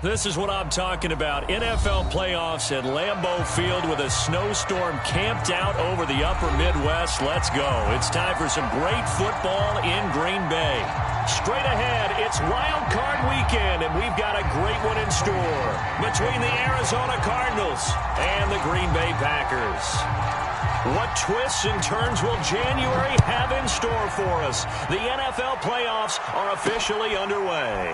This is what I'm talking about. NFL playoffs at Lambeau Field with a snowstorm camped out over the upper Midwest. Let's go. It's time for some great football in Green Bay. Straight ahead, it's Wild Card Weekend, and we've got a great one in store between the Arizona Cardinals and the Green Bay Packers. What twists and turns will January have in store for us? The NFL playoffs are officially underway.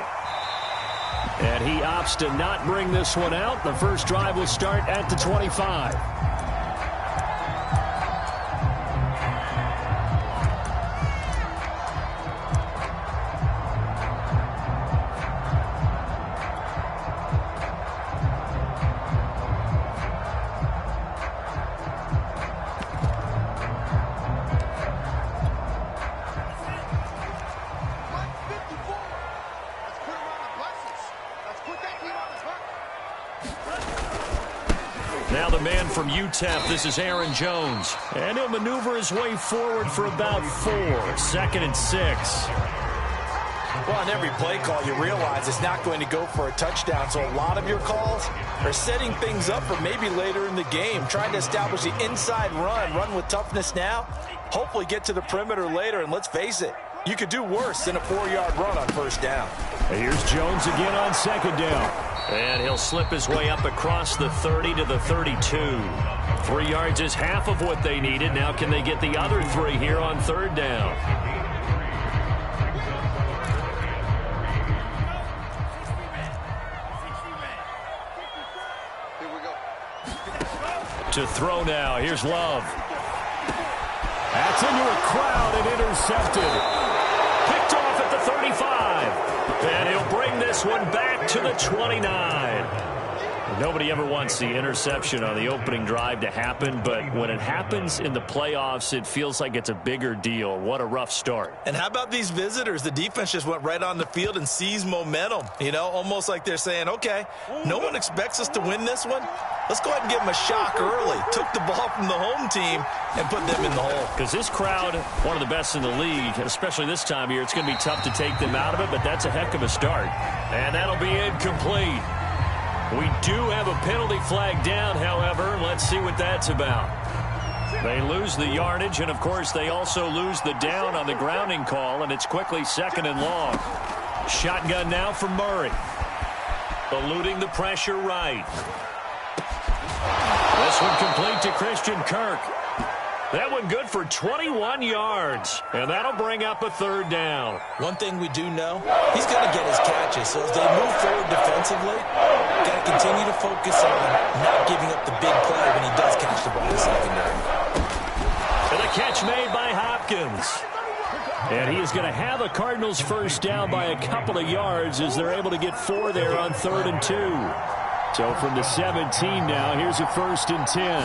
And he opts to not bring this one out. The first drive will start at the 25. Now the man from UTEP, this is Aaron Jones. And he'll maneuver his way forward for about 4. 2nd and 6. Well, on every play call, you realize it's not going to go for a touchdown. So a lot of your calls are setting things up for maybe later in the game, trying to establish the inside run with toughness now, hopefully get to the perimeter later. And let's face it, you could do worse than a 4-yard run on first down. And here's Jones again on 2nd down. And he'll slip his way up across the 30 to the 32. 3 yards is half of what they needed. Now can they get the other 3 here on 3rd down? Here we go. To throw now. Here's Love. That's into a crowd and intercepted. Picked off at the 35. And he'll bring this one back to the 29. Nobody ever wants the interception on the opening drive to happen, but when it happens in the playoffs, it feels like it's a bigger deal. What a rough start. And how about these visitors? The defense just went right on the field and seized momentum. You know, almost like they're saying, okay, no one expects us to win this one. Let's go ahead and give them a shock early. Took the ball from the home team and put them in the hole. Because this crowd, one of the best in the league, especially this time of year, it's going to be tough to take them out of it, but that's a heck of a start. And that'll be incomplete. We do have a penalty flag down, however. Let's see what that's about. They lose the yardage, and, of course, they also lose the down on the grounding call, and it's quickly 2nd and long. Shotgun now for Murray. Eluding the pressure right. This one complete to Christian Kirk. That one good for 21 yards, and that'll bring up a 3rd down. One thing we do know, he's going to get his catches. So as they move forward defensively, got to continue to focus on not giving up the big play when he does catch the ball in the secondary. And the catch made by Hopkins. And he is going to have a Cardinals first down by a couple of yards as they're able to get 4 there on 3rd and 2. So from the 17 now, here's a 1st and 10.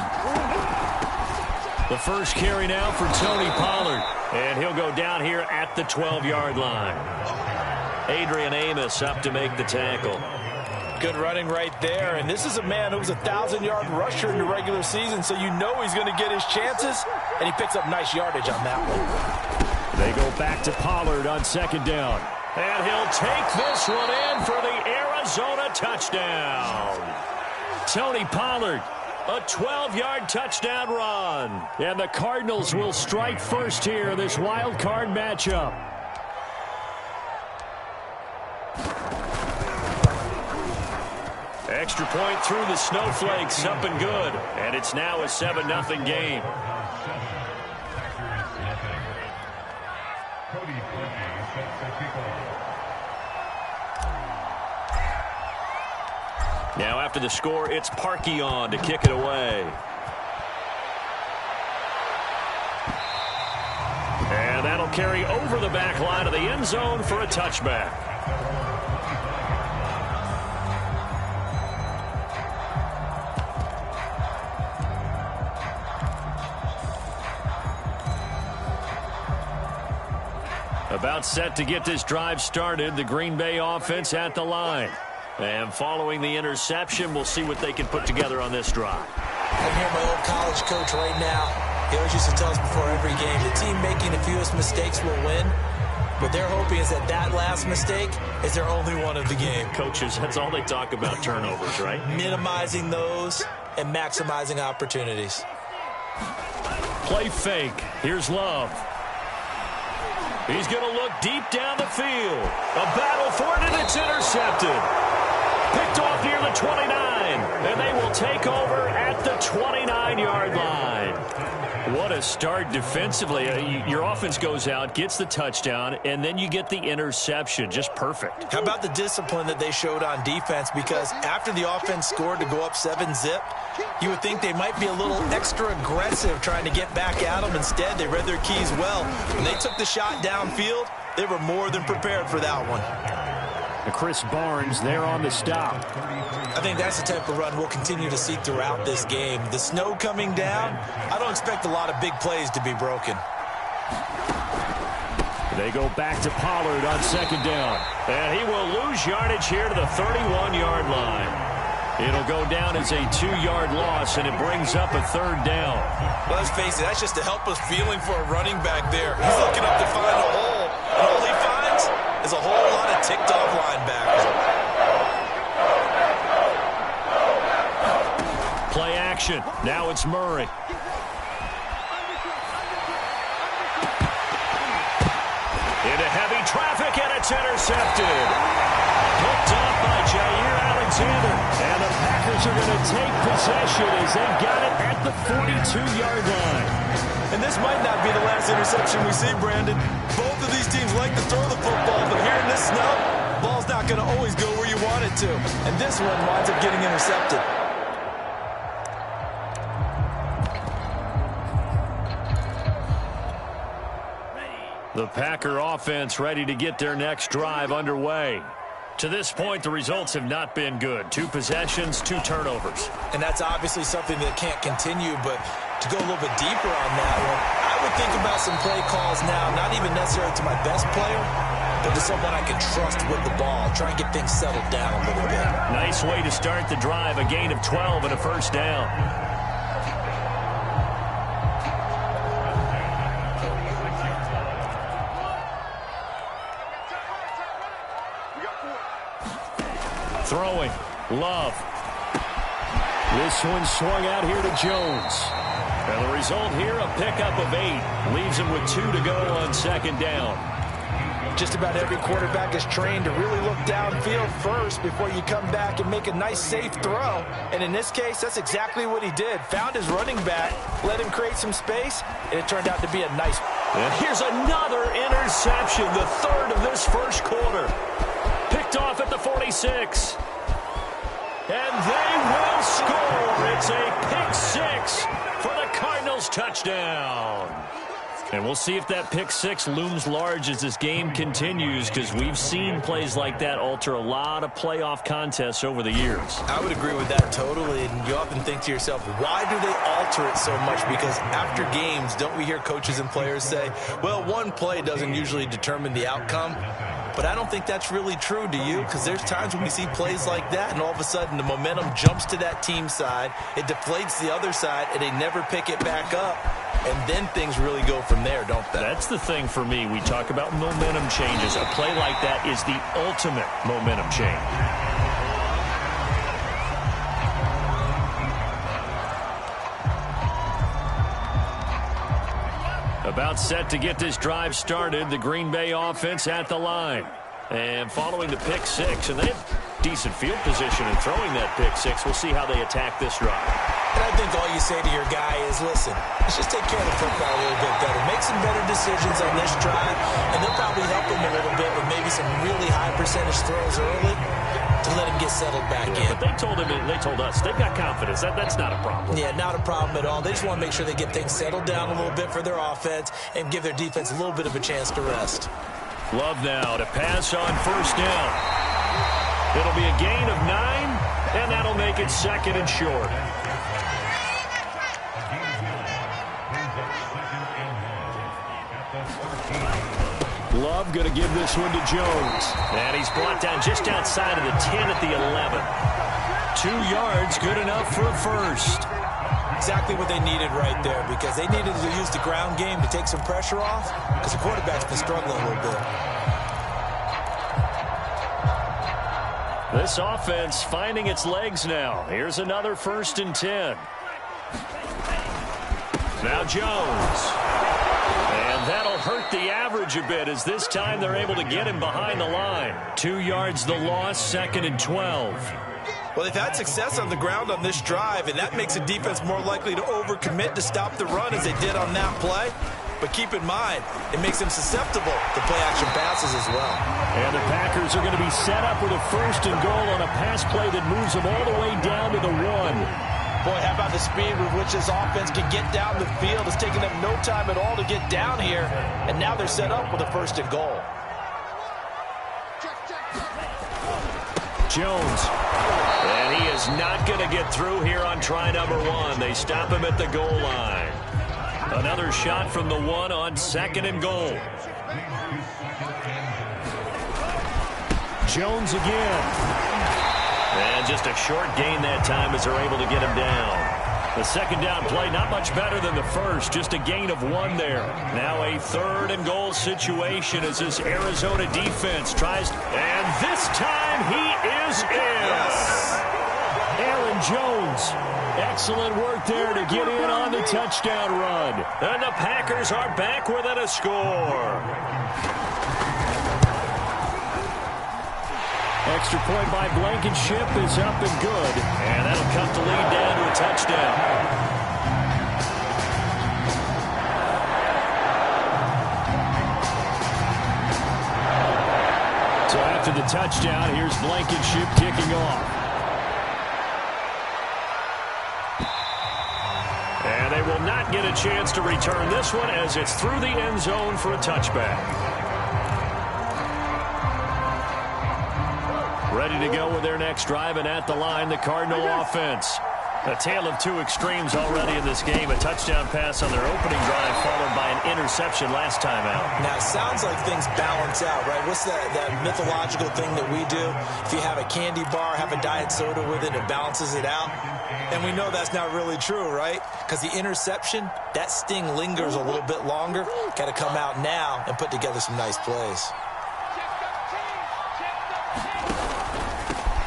The first carry now for Tony Pollard. And he'll go down here at the 12-yard line. Adrian Amos up to make the tackle. Good running right there. And this is a man who was a 1,000-yard rusher in the regular season, so you know he's going to get his chances. And he picks up nice yardage on that one. They go back to Pollard on 2nd down. And he'll take this one in for the Arizona touchdown. Tony Pollard, a 12-yard touchdown run. And the Cardinals will strike first here, this wild card matchup. Extra point through the snowflakes, up and good. And it's now a 7-0 game. Now after the score, it's Parkey on to kick it away. And that'll carry over the back line of the end zone for a touchback. About set to get this drive started. The Green Bay offense at the line. And following the interception, we'll see what they can put together on this drive. I'm here, my old college coach right now. He always used to tell us before every game, the team making the fewest mistakes will win. What they're hoping is that that last mistake is their only one of the game. Coaches, that's all they talk about, turnovers, right? Minimizing those and maximizing opportunities. Play fake. Here's Love. He's going to look deep down the field. A battle for it, and it's intercepted. Picked off near the 29, and they will take over at the 29-yard line. What a start defensively. Your offense goes out, gets the touchdown, and then you get the interception. Just perfect. How about the discipline that they showed on defense? Because after the offense scored to go up 7-zip, you would think they might be a little extra aggressive trying to get back at them. Instead, they read their keys well. When they took the shot downfield, they were more than prepared for that one. Chris Barnes there on the stop. I think that's the type of run we'll continue to see throughout this game. The snow coming down, I don't expect a lot of big plays to be broken. They go back to Pollard on second down. And he will lose yardage here to the 31-yard line. It'll go down as a 2-yard loss, and it brings up a third down. Well, let's face it, that's just a helpless feeling for a running back there. He's looking up to find a hole, and all he finds is a whole lot of ticked-off linebackers. Play action. Now it's Murray. Into heavy traffic, and it's intercepted. Hooked up by Jair Alexander. And the Packers are going to take possession as they've got it at the 42-yard line. And this might not be the last interception we see, Brandon. Both of these teams like to throw the football, but here in this snow, the ball's not going to always go where you want it to. And this one winds up getting intercepted. The Packer offense ready to get their next drive underway. To this point, the results have not been good. 2 possessions, 2 turnovers. And that's obviously something that can't continue, but to go a little bit deeper on that one, I would think about some play calls now, not even necessarily to my best player, but to someone I can trust with the ball. Try and get things settled down a little bit. Nice way to start the drive, a gain of 12 and a first down. Throwing. Love. This one swung out here to Jones. And the result here, a pickup of 8. Leaves him with 2 to go on second down. Just about every quarterback is trained to really look downfield first before you come back and make a nice, safe throw. And in this case, that's exactly what he did. Found his running back, let him create some space, and it turned out to be a nice. And here's another interception, the third of this first quarter. Picked off at the 46. And they will score. It's a pick 6 for the Cardinals touchdown. And we'll see if that pick 6 looms large as this game continues, because we've seen plays like that alter a lot of playoff contests over the years. I would agree with that totally, and you often think to yourself, why do they alter it so much? Because after games, don't we hear coaches and players say, well, one play doesn't usually determine the outcome? But I don't think that's really true, do you? Because there's times when we see plays like that, and all of a sudden the momentum jumps to that team side, it deflates the other side, and they never pick it back up. And then things really go from there, don't they? That's the thing for me. We talk about momentum changes. A play like that is the ultimate momentum change. About set to get this drive started. The Green Bay offense at the line. And following the pick 6, and they have decent field position in throwing that pick 6. We'll see how they attack this drive. And I think all you say to your guy is, listen, let's just take care of the football a little bit better. Make some better decisions on this drive, and they'll probably help him a little bit with maybe some really high percentage throws early to let him get settled back in. But they told us, they've got confidence. That's not a problem. Yeah, not a problem at all. They just want to make sure they get things settled down a little bit for their offense and give their defense a little bit of a chance to rest. Love now to pass on first down. It'll be a gain of 9, and that'll make it second and short. Love going to give this one to Jones. And he's brought down just outside of the 10 at the 11. 2 yards, good enough for a first. exactly what they needed right there, because they needed to use the ground game to take some pressure off, because the quarterback's been struggling a little bit. This offense finding its legs now. Here's another 1st and 10. Now Jones. And that'll hurt the average a bit, as this time they're able to get him behind the line. 2 yards the loss, 2nd and 12. Well, they've had success on the ground on this drive, and that makes the defense more likely to overcommit to stop the run as they did on that play. But keep in mind, it makes them susceptible to play-action passes as well. And the Packers are going to be set up with a 1st and goal on a pass play that moves them all the way down to the 1. Boy, how about the speed with which this offense can get down the field? It's taking them no time at all to get down here, and now they're set up with a 1st and goal. Jones. And he is not going to get through here on try number 1. They stop him at the goal line. Another shot from the 1 on 2nd and goal. Jones again. And just a short gain that time as they're able to get him down. The 2nd down play, not much better than the 1st. Just a gain of 1 there. Now a 3rd and goal situation as this Arizona defense tries. And this time he is in. Yes. Aaron Jones. Excellent work there to get in on the touchdown run. And the Packers are back within a score. Extra point by Blankenship is up and good. And that'll cut the lead down to a touchdown. So after the touchdown, here's Blankenship kicking off. And they will not get a chance to return this one as it's through the end zone for a touchback. Ready to go with their next drive, and at the line, the Cardinal offense. A tale of 2 extremes already in this game. A touchdown pass on their opening drive followed by an interception last time out. Now, it sounds like things balance out, right? What's that mythological thing that we do? If you have a candy bar, have a diet soda with it, it balances it out. And we know that's not really true, right? Because the interception, that sting lingers a little bit longer. Got to come out now and put together some nice plays.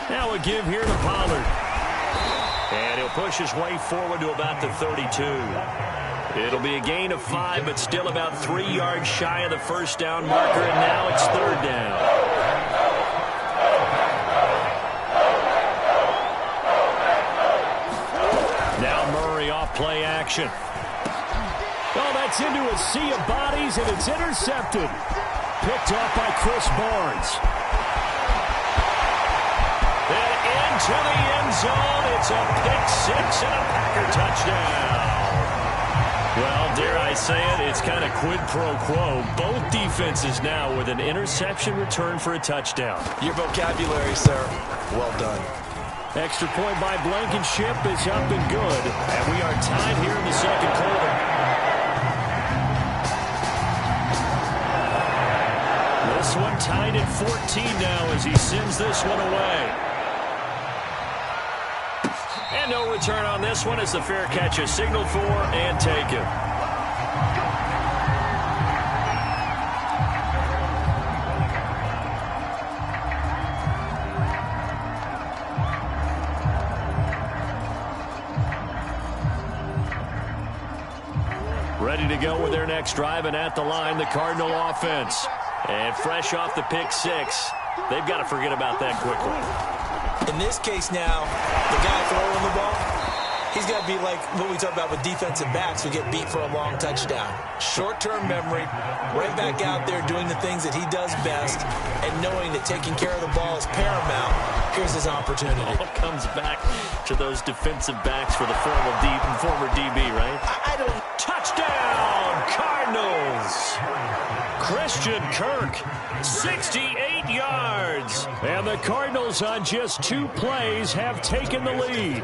Now a give here to Pollard. And he'll push his way forward to about the 32. It'll be a gain of 5, but still about 3 yards shy of the 1st down marker, and now it's 3rd down. Now Murray off play action. Oh, that's into a sea of bodies, and it's intercepted. Picked off by Chris Barnes. And into the end zone. It's a pick-6 and a Packer touchdown. Well, dare I say it, it's kind of quid pro quo. Both defenses now with an interception return for a touchdown. Your vocabulary, sir. Well done. Extra point by Blankenship is up and good. And we are tied here in the 2nd quarter. This one tied at 14 now as he sends this one away. And no return on this one as the fair catch is signaled for and taken. Ready to go with their next drive, and at the line, the Cardinal offense. And fresh off the pick-6, they've got to forget about that quickly. In this case now, the guy throwing the ball, he's got to be like what we talk about with defensive backs who get beat for a long touchdown. Short-term memory, right back out there doing the things that he does best, and knowing that taking care of the ball is paramount. Here's his opportunity. All comes back to those defensive backs for the former DB, right? I don't... Touchdown, Cardinals! Christian Kirk, 68 yards. And the Cardinals on just 2 plays have taken the lead.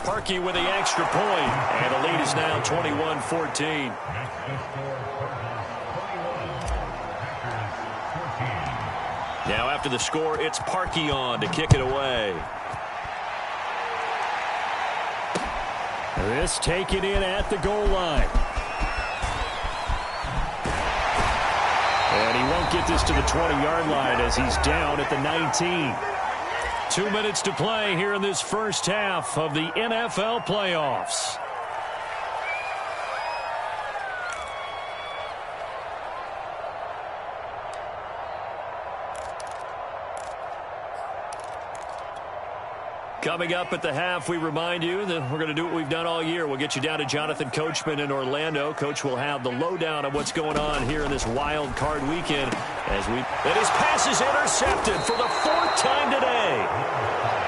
Parkey with the extra point, and the lead is now 21-14. Now after the score, it's Parkey on to kick it away. This taken in at the goal line. And he won't get this to the 20-yard line as he's down at the 19. 2 minutes to play here in this first half of the NFL playoffs. Coming up at the half, we remind you that we're going to do what we've done all year. We'll get you down to Jonathan Coachman in Orlando. Coach will have the lowdown of what's going on here in this wild card weekend. And his pass is intercepted for the fourth time today.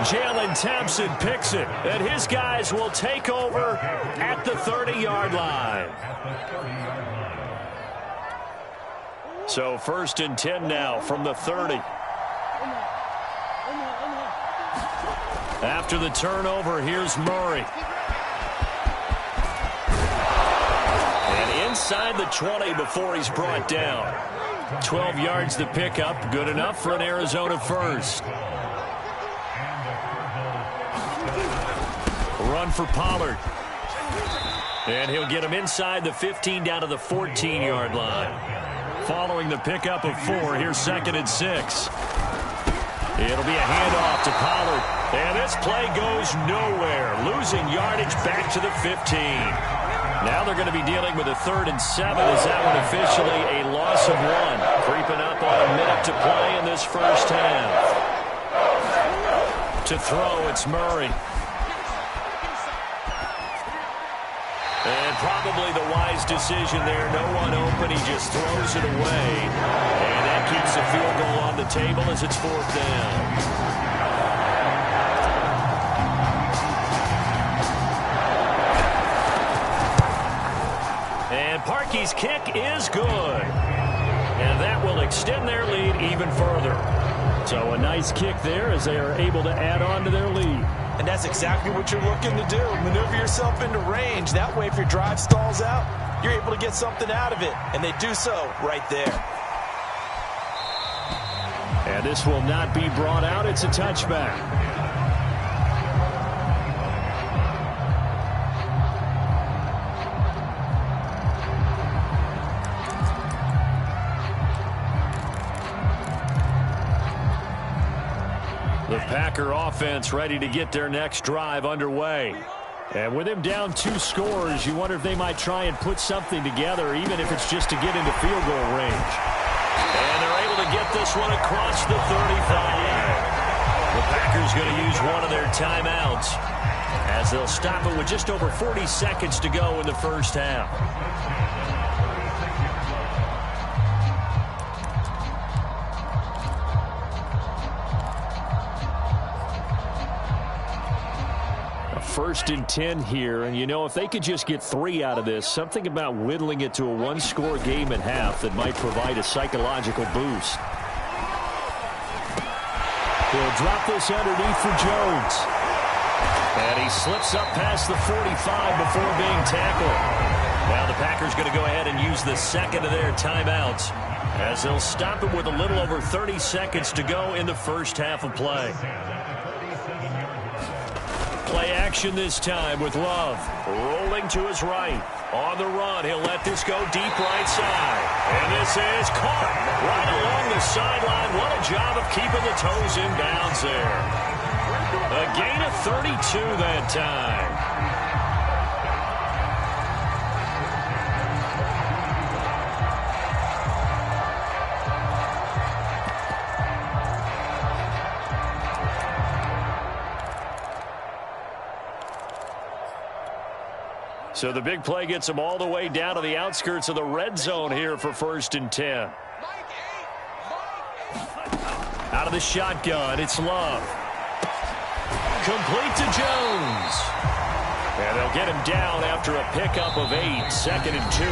Jalen Thompson picks it, and his guys will take over at the 30-yard line. So 1st and 10 now from the 30. After the turnover, here's Murray. And inside the 20 before he's brought down. 12 yards to pick up. Good enough for an Arizona first. Run for Pollard. And he'll get him inside the 15 down to the 14-yard line. Following the pickup of 4, here's 2nd and 6. It'll be a handoff to Pollard. And this play goes nowhere. Losing yardage back to the 15. Now they're going to be dealing with a 3rd and 7 as that one officially a loss of 1. Creeping up on a minute to play in this first half. To throw, it's Murray. And probably the wise decision there. No one open. He just throws it away. And that keeps the field goal on the table as it's 4th down. And Parkey's kick is good. And that will extend their lead even further. So a nice kick there as they are able to add on to their lead. And that's exactly what you're looking to do. Maneuver yourself into range. That way, if your drive stalls out, you're able to get something out of it. And they do so right there. And this will not be brought out. It's a touchback. The Packer offense ready to get their next drive underway. And with him down 2 scores, you wonder if they might try and put something together, even if it's just to get into field goal range. And they're able to get this one across the 35. The Packers going to use one of their timeouts as they'll stop it with just over 40 seconds to go in the first half. First and 10 here, and you know, if they could just get 3 out of this, something about whittling it to a 1-score game at half that might provide a psychological boost. He'll drop this underneath for Jones. And he slips up past the 45 before being tackled. Now the Packers going to go ahead and use the second of their timeouts as they'll stop it with a little over 30 seconds to go in the first half of play. Play action this time with Love. Rolling to his right. On the run, he'll let this go deep right side. And this is caught right along the sideline. What a job of keeping the toes in bounds there. A gain of 32 that time. So the big play gets them all the way down to the outskirts of the red zone here for 1st and 10. Out of the shotgun, it's Love. Complete to Jones. And they'll get him down after a pickup of 8, 2nd and 2.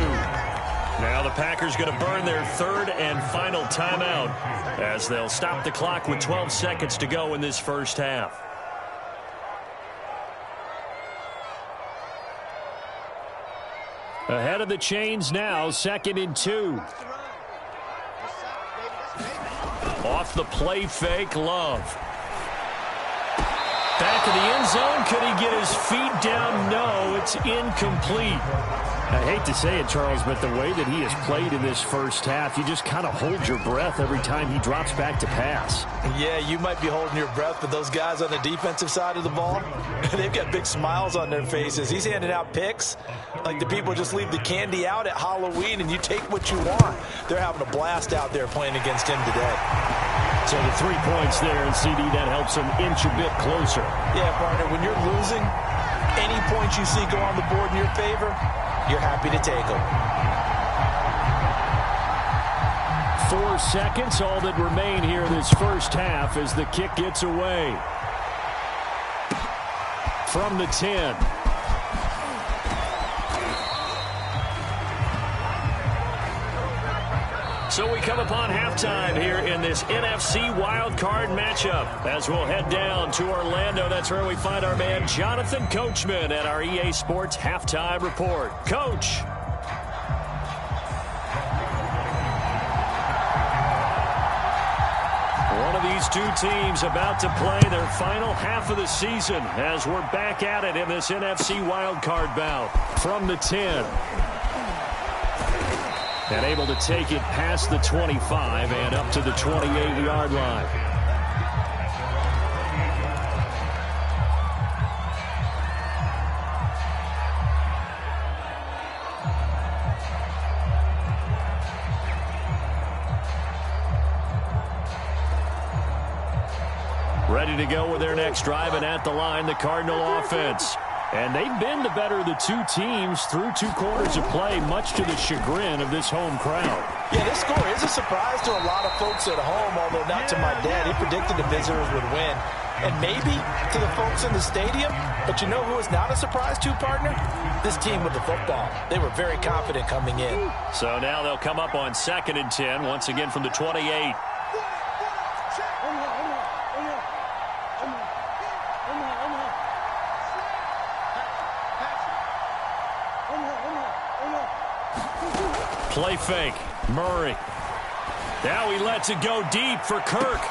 Now the Packers going to burn their 3rd and final timeout as they'll stop the clock with 12 seconds to go in this first half. Ahead of the chains now, 2nd and 2. Off the play fake, Love. Back of the end zone. Could he get his feet down? No, it's incomplete. I hate to say it, Charles, but the way that he has played in this first half, you just kind of hold your breath every time he drops back to pass. Yeah, you might be holding your breath, but those guys on the defensive side of the ball, they've got big smiles on their faces. He's handing out picks like the people just leave the candy out at Halloween and you take what you want. They're having a blast out there playing against him today. So the 3 points there, and CD, that helps him inch a bit closer. Yeah, partner, when you're losing, any points you see go on the board in your favor, you're happy to take them. 4 seconds, all that remain here this first half as the kick gets away. From the 10. So we come upon halftime here in this NFC wildcard matchup. As we'll head down to Orlando, that's where we find our man Jonathan Coachman at our EA Sports Halftime Report. Coach. One of these two teams about to play their final half of the season as we're back at it in this NFC wildcard bout. From the 10. And able to take it past the 25 and up to the 28-yard line. Ready to go with their next drive, and at the line, the Cardinal offense. And they've been the better of the two teams through 2 quarters of play, much to the chagrin of this home crowd. Yeah, this score is a surprise to a lot of folks at home, although not to my dad. He predicted the visitors would win. And maybe to the folks in the stadium. But you know who is not a surprise to, partner? This team with the football. They were very confident coming in. So now they'll come up on 2nd and 10, once again from the 28. Play fake. Murray. Now he lets it go deep for Kirk.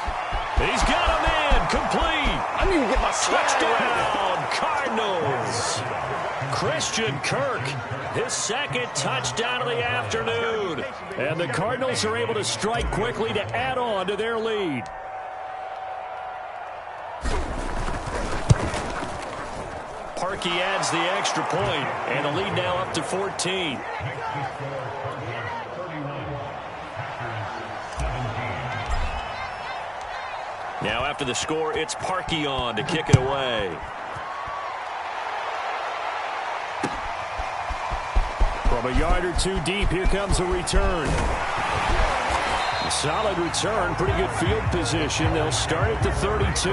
He's got him in. Complete. I need to get my Touchdown, Cardinals. Christian Kirk, his 2nd touchdown of the afternoon. And the Cardinals are able to strike quickly to add on to their lead. Parkey adds the extra point, and the lead now up to 14. Now after the score, it's Parkey on to kick it away. From a yard or 2 deep, here comes a return. A solid return, pretty good field position. They'll start at the 32.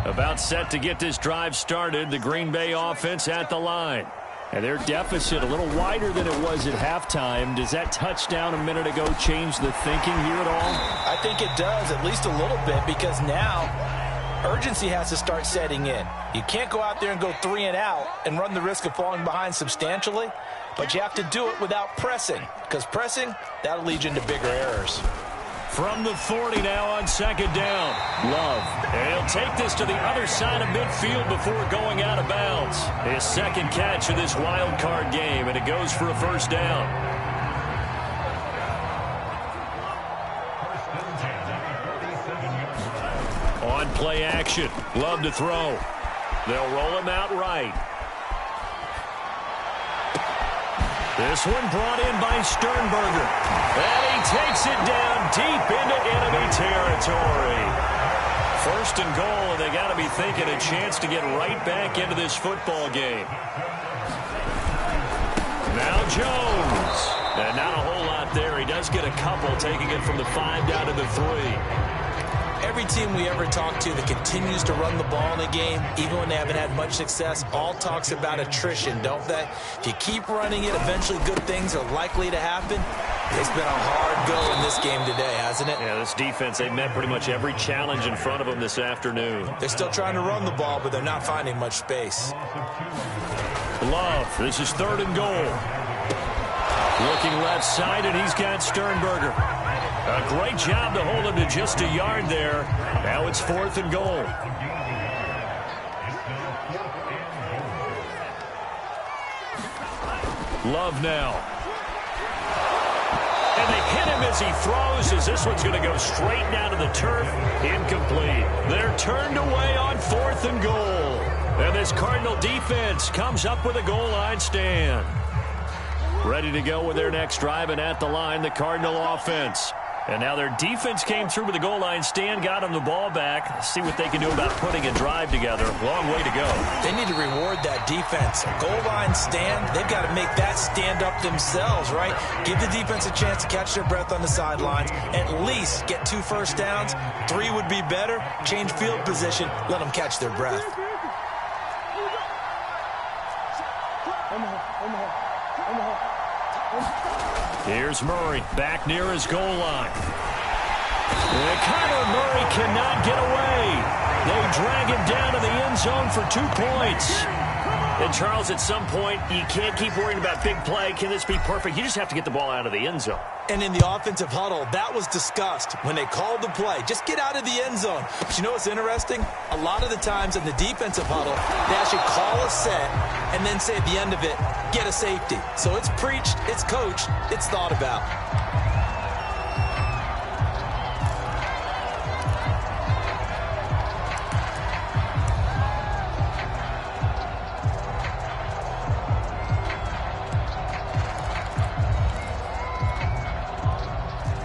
About set to get this drive started. The Green Bay offense at the line. And their deficit a little wider than it was at halftime. Does that touchdown a minute ago change the thinking here at all? I think it does, at least a little bit, because now urgency has to start setting in. You can't go out there and go 3 and out and run the risk of falling behind substantially, but you have to do it without pressing, because pressing, that'll lead you into bigger errors. From the 40 now on 2nd down. Love. And he'll take this to the other side of midfield before going out of bounds. His 2nd catch of this wild card game, and it goes for a 1st down. On play action. Love to throw. They'll roll him out right. This one brought in by Sternberger. And he takes it down deep into enemy territory. 1st and goal, and they got to be thinking a chance to get right back into this football game. Now Jones. And not a whole lot there. He does get a couple, taking it from the 5 down to the 3. Every team we ever talk to that continues to run the ball in a game, even when they haven't had much success, all talks about attrition, don't they? If you keep running it, eventually good things are likely to happen. It's been a hard go in this game today, hasn't it? Yeah, this defense, they met pretty much every challenge in front of them this afternoon. They're still trying to run the ball, but they're not finding much space. Love, this is 3rd and goal. Looking left side, and he's got Sternberger. A great job to hold him to just a yard there. Now it's 4th and goal. Love now. And they hit him as he throws, as this one's going to go straight down to the turf. Incomplete. They're turned away on 4th and goal. And this Cardinal defense comes up with a goal line stand. Ready to go with their next drive, and at the line, the Cardinal offense. And now their defense came through with the goal line stand, got them the ball back. Let's see what they can do about putting a drive together. Long way to go. They need to reward that defense. A goal line stand, they've got to make that stand up themselves, right? Give the defense a chance to catch their breath on the sidelines. At least get 2 first downs. 3 would be better. Change field position. Let them catch their breath. Here's Murray, back near his goal line. And Kyler Murray cannot get away. They drag him down to the end zone for 2 points. And, Charles, at some point, you can't keep worrying about big play. Can this be perfect? You just have to get the ball out of the end zone. And in the offensive huddle, that was discussed when they called the play. Just get out of the end zone. But you know what's interesting? A lot of the times in the defensive huddle, they actually call a set and then say at the end of it, get a safety. So it's preached, it's coached, it's thought about.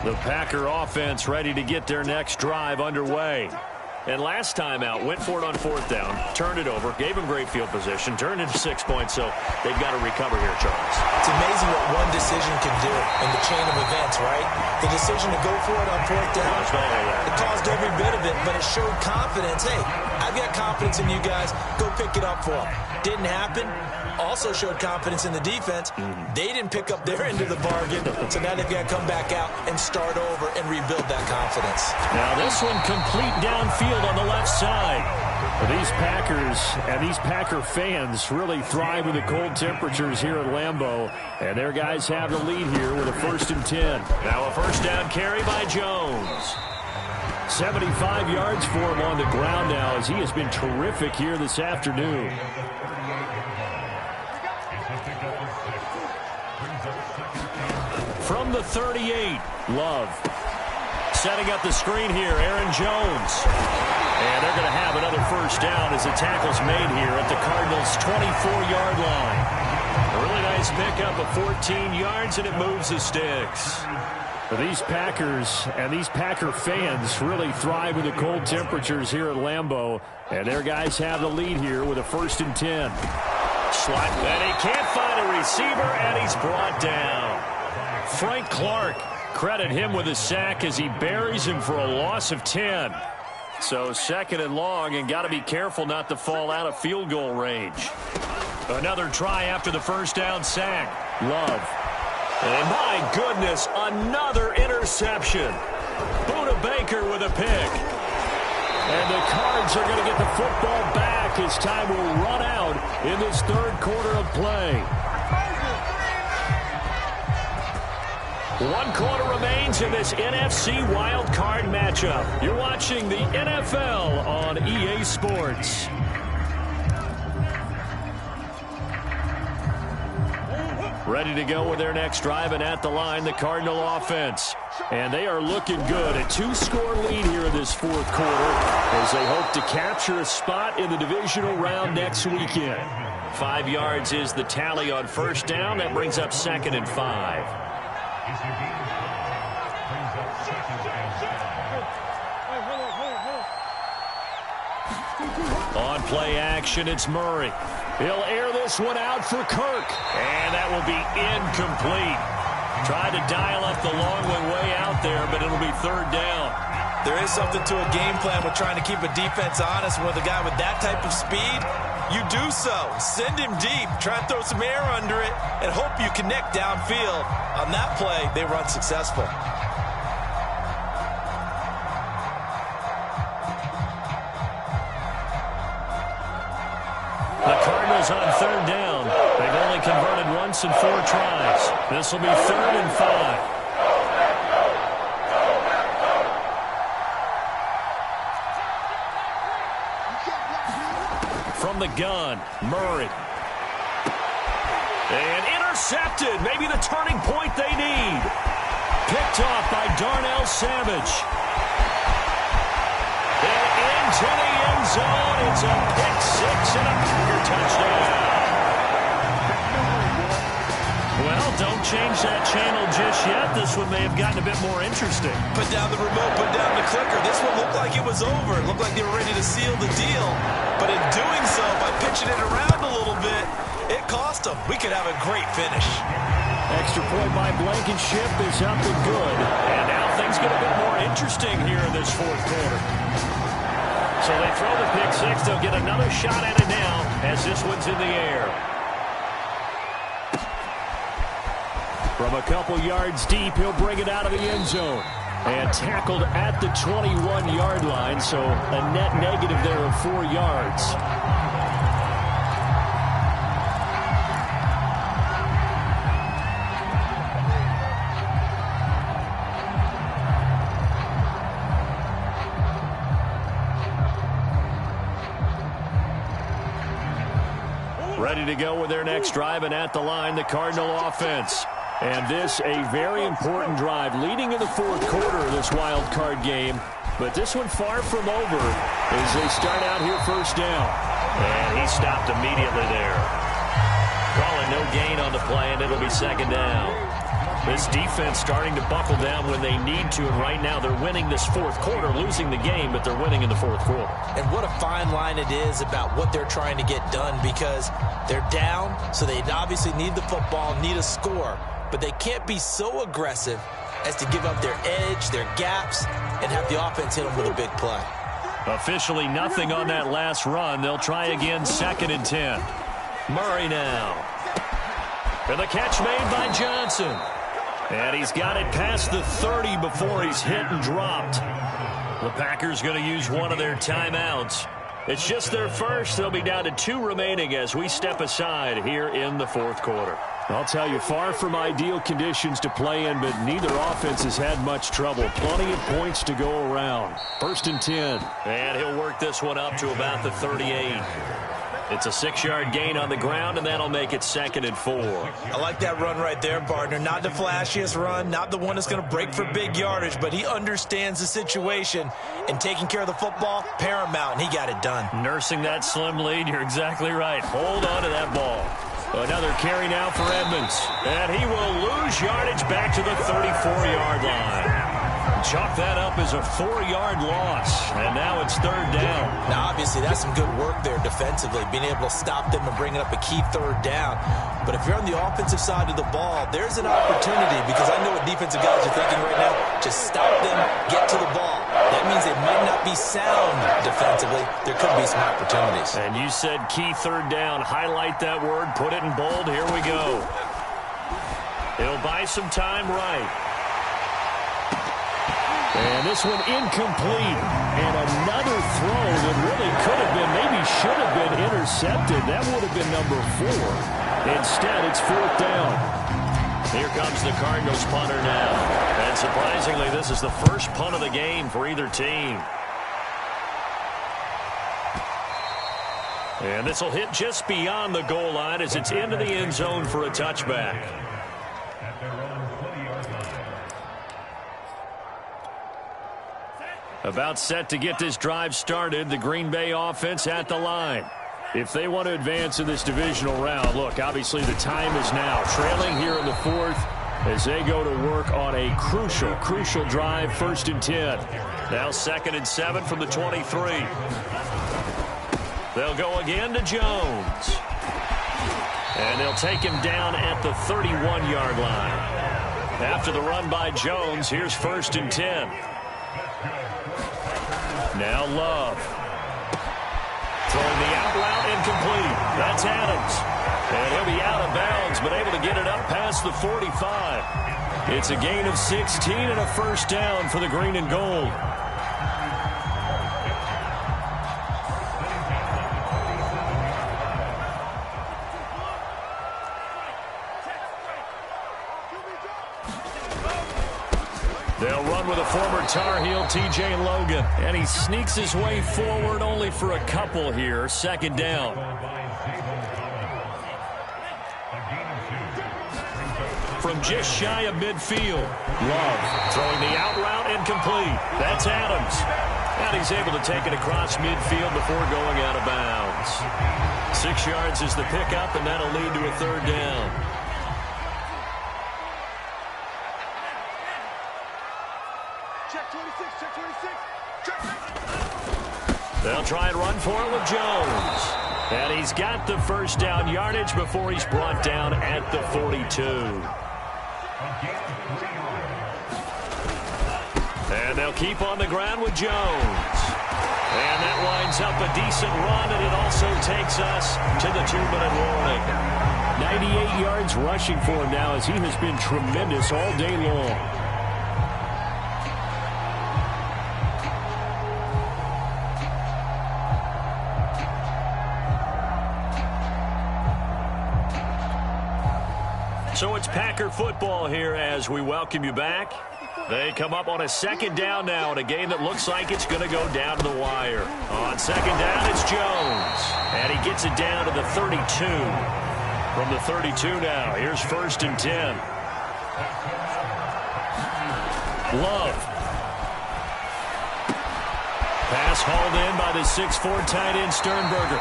The Packer offense ready to get their next drive underway. And last time out, went for it on 4th down, turned it over, gave him great field position, turned into 6 points, so they've got to recover here, Charles. It's amazing what one decision can do in the chain of events, right? The decision to go for it on 4th down, it caused every bit of it, but it showed confidence. Hey, I've got confidence in you guys. Go pick it up for them. Didn't happen. Also showed confidence in the defense. They didn't pick up their end of the bargain, so now they've got to come back out and start over and rebuild that confidence. Now this one complete downfield on the left side. These Packers and these Packer fans really thrive with the cold temperatures here at Lambeau, and their guys have the lead here with a 1st and 10. Now a first down carry by Jones. 75 yards for him on the ground now, as he has been terrific here this afternoon. From the 38, Love. Setting up the screen here, Aaron Jones. And they're going to have another first down as the tackle's made here at the Cardinals' 24-yard line. A really nice pickup of 14 yards, and it moves the sticks. These Packers and these Packer fans really thrive with the cold temperatures here at Lambeau, and their guys have the lead here with a 1st and 10. Slot, and he can't find a receiver, and he's brought down. Frank Clark, credit him with a sack as he buries him for a loss of 10. So 2nd and long, and got to be careful not to fall out of field goal range. Another try after the first down sack. Love. And my goodness, another interception. Buda Baker with a pick. And the Cards are going to get the football back as time will run out in this 3rd quarter of play. 1 quarter remains in this NFC Wild Card matchup. You're watching the NFL on EA Sports. Ready to go with their next drive, and at the line, the Cardinal offense. And they are looking good. A 2-score lead here in this 4th quarter as they hope to capture a spot in the divisional round next weekend. 5 yards is the tally on first down. That brings up 2nd and 5. On play action, it's Murray. He'll air this one out for Kirk. And that will be incomplete. Tried to dial up the long one way out there, but it'll be 3rd down. There is something to a game plan with trying to keep a defense honest. With a guy with that type of speed, you do so. Send him deep, try and throw some air under it, and hope you connect downfield. On that play, they run successful. The Cardinals on third down. They've only converted once in 4 tries. This will be 3rd and 5. From the gun, Murray. And intercepted. Maybe the turning point they need. Picked off by Darnell Savage. And into the end zone. It's a pick 6 and a Packer touchdown. Well, don't change that channel just yet. This one may have gotten a bit more interesting. Put down the remote, put down the clicker. This one looked like it was over. It looked like they were ready to seal the deal. But in doing so, by pitching it around a little bit, it cost them. We could have a great finish. Extra point by Blankenship is up and good. And now things get a bit more interesting here in this 4th quarter. So they throw the pick 6. They'll get another shot at it now as this one's in the air. From a couple yards deep, he'll bring it out of the end zone. And tackled at the 21-yard line, so a net negative there of 4 yards. Ready to go with their next drive, and at the line, the Cardinal offense. And this, a very important drive, leading in the 4th quarter of this wild card game. But this one far from over as they start out here 1st down. And he stopped immediately there. Calling no gain on the play, and it'll be 2nd down. This defense starting to buckle down when they need to, and right now they're winning this 4th quarter, losing the game, but they're winning in the 4th quarter. And what a fine line it is about what they're trying to get done, because they're down, so they obviously need the football, need a score. But they can't be so aggressive as to give up their edge, their gaps, and have the offense hit them with a big play. Officially nothing on that last run. They'll try again, 2nd and 10. Murray now. And the catch made by Johnson. And he's got it past the 30 before he's hit and dropped. The Packers going to use one of their timeouts. It's just their first. They'll be down to 2 remaining as we step aside here in the 4th quarter. I'll tell you, far from ideal conditions to play in, but neither offense has had much trouble. Plenty of points to go around. 1st and 10. And he'll work this one up to about the 38. It's a 6-yard gain on the ground, and that'll make it 2nd and 4. I like that run right there, partner. Not the flashiest run, not the one that's going to break for big yardage, but he understands the situation, and taking care of the football, paramount, and he got it done. Nursing that slim lead, you're exactly right. Hold on to that ball. Another carry now for Edmonds, and he will lose yardage back to the 34-yard line. Chalk that up as a 4-yard loss, and now it's 3rd down. Now, obviously, that's some good work there defensively, being able to stop them and bringing up a key 3rd down. But if you're on the offensive side of the ball, there's an opportunity, because I know what defensive guys are thinking right now. Just stop them, get to the ball. That means they might not be sound defensively. There could be some opportunities. And you said key 3rd down. Highlight that word, put it in bold. Here we go. He'll buy some time right. And this one incomplete. And another throw that really could have been, maybe should have been intercepted. That would have been number 4. Instead, it's 4th down. Here comes the Cardinals punter now. And surprisingly, this is the first punt of the game for either team. And this will hit just beyond the goal line as it's into the end zone for a touchback. About set to get this drive started, the Green Bay offense at the line. If they want to advance in this divisional round, look, obviously the time is now. Trailing here in the 4th as they go to work on a crucial drive, 1st and 10. Now 2nd and 7 from the 23. They'll go again to Jones. And they'll take him down at the 31-yard line. After the run by Jones, here's 1st and 10. Now Love. Throwing the out route incomplete. That's Adams. And he'll be out of bounds, but able to get it up past the 45. It's a gain of 16 and a first down for the green and gold. They'll run with a former Tar Heel, T.J. Logan. And he sneaks his way forward only for a couple here. Second down. From just shy of midfield. Love throwing the out route incomplete. That's Adams. And he's able to take it across midfield before going out of bounds. 6 yards is the pickup, and that'll lead to a third down. They'll try and run for it with Jones. And he's got the first down yardage before he's brought down at the 42. And they'll keep on the ground with Jones. And that winds up a decent run, and it also takes us to the 2-minute warning. 98 yards rushing for him now, as he has been tremendous all day long. So it's Packer football here as we welcome you back. They come up on a second down now in a game that looks like it's going to go down to the wire. On second down, it's Jones. And he gets it down to the 32. From the 32 now, here's 1st and 10. Love. Pass hauled in by the 6'4" tight end Sternberger.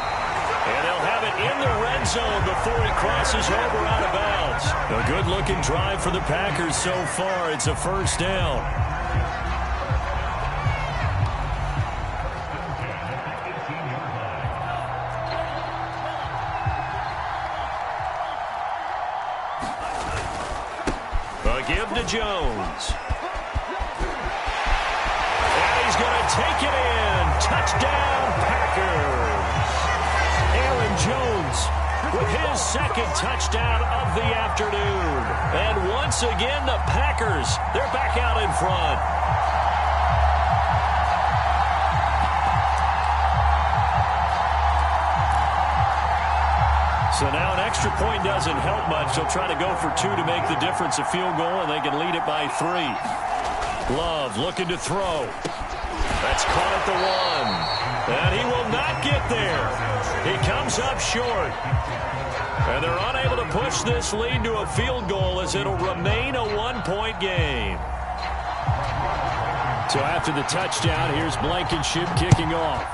And they'll have it in the red zone before he crosses over out of bounds. A good-looking drive for the Packers so far. It's a first down. A give to Jones. And he's going to take it in. Touchdown, Packers. Jones with his second touchdown of the afternoon. And once again, the Packers, they're back out in front. So now an extra point doesn't help much. They'll try to go for 2 to make the difference a field goal, and they can lead it by 3. Love looking to throw. That's caught at the 1. And he will not get there. He comes up short. And they're unable to push this lead to a field goal as it'll remain a 1-point game. So after the touchdown, here's Blankenship kicking off.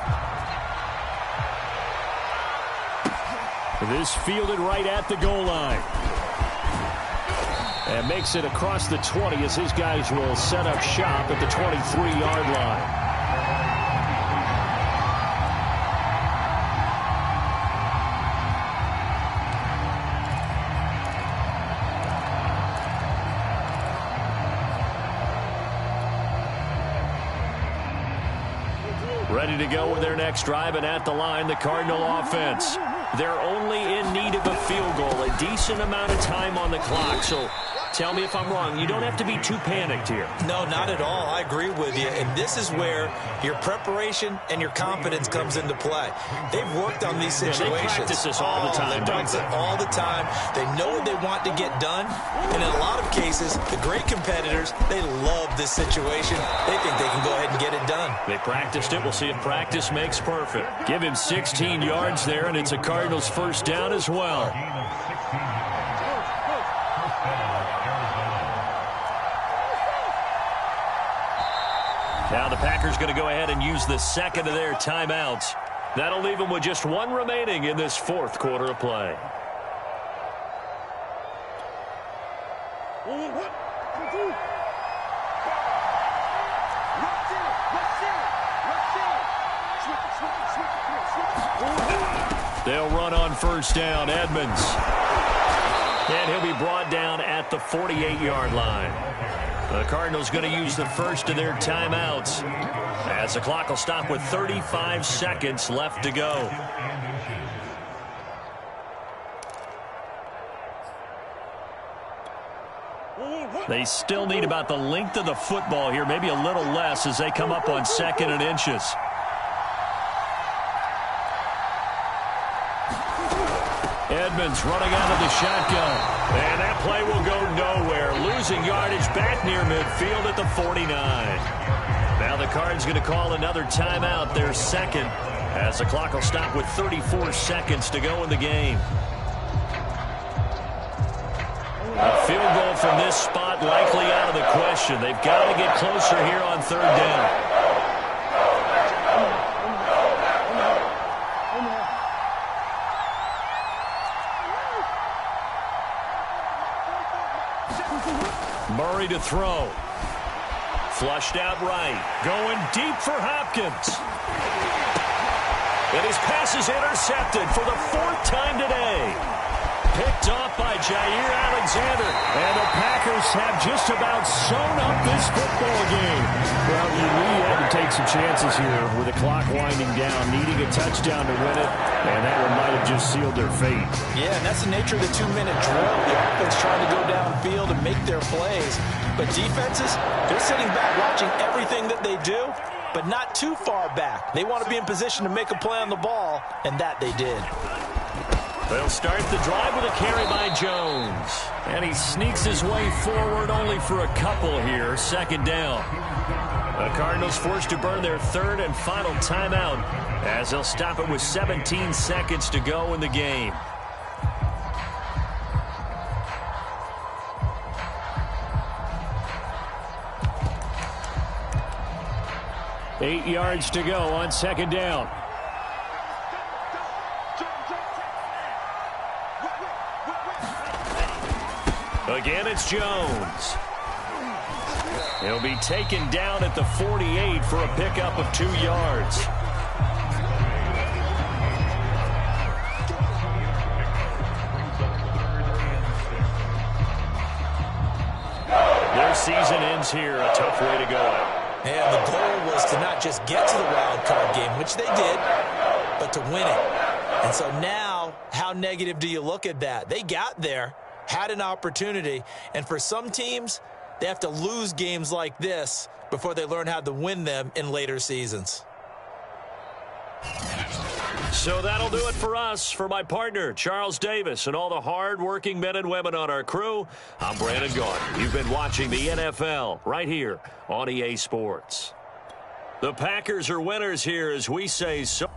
This fielded right at the goal line. And makes it across the 20 as his guys will set up shop at the 23-yard line. Ready to go with their next drive, and at the line, the Cardinal offense. They're only in need of a field goal, a decent amount of time on the clock. So tell me if I'm wrong. You don't have to be too panicked here. No, not at all. I agree with you. And this is where your preparation and your confidence comes into play. They've worked on these situations. They practice this all the time. They practice it all the time. They know what they want to get done. And in a lot of cases, the great competitors, they love this situation. They think they can go ahead and get it done. They practiced it. We'll see if practice makes perfect. Give him 16 yards there, and it's a Cardinals first down as well. Now the Packers going to go ahead and use the second of their timeouts. That'll leave them with just 1 remaining in this 4th quarter of play. They'll run on first down. Edmonds. And he'll be brought down at the 48-yard line. The Cardinals going to use the first of their timeouts as the clock will stop with 35 seconds left to go. They still need about the length of the football here, maybe a little less as they come up on 2nd and inches. Edmonds running out of the shotgun. And that play will go nowhere. Losing yardage back near midfield at the 49. Now the Cards going to call another timeout, their second, as the clock will stop with 34 seconds to go in the game. A field goal from this spot likely out of the question. They've got to get closer here on 3rd down. Murray to throw. Flushed out right. Going deep for Hopkins. And his pass is intercepted for the 4th time today. Picked off by Jair Alexander. And the Packers have just about sewn up this football game. Well, you really had to take some chances here with the clock winding down, needing a touchdown to win it. And that one might have just sealed their fate. Yeah, and that's the nature of the 2-minute drill. The offense trying to go downfield and make their plays. But defenses, they're sitting back watching everything that they do, but not too far back. They want to be in position to make a play on the ball, and that they did. They'll start the drive with a carry by Jones. And he sneaks his way forward only for a couple here. 2nd down. The Cardinals forced to burn their 3rd and final timeout as they'll stop it with 17 seconds to go in the game. Eight yards to go on 2nd down. Again, it's Jones. He'll be taken down at the 48 for a pickup of 2 yards. Their season ends here. A tough way to go out. And the goal was to not just get to the wild card game, which they did, but to win it. And so now, how negative do you look at that? They got there, had an opportunity, and for some teams, they have to lose games like this before they learn how to win them in later seasons. So that'll do it for us. For my partner, Charles Davis, and all the hard-working men and women on our crew, I'm Brandon Gaudin. You've been watching the NFL right here on EA Sports. The Packers are winners here as we say so.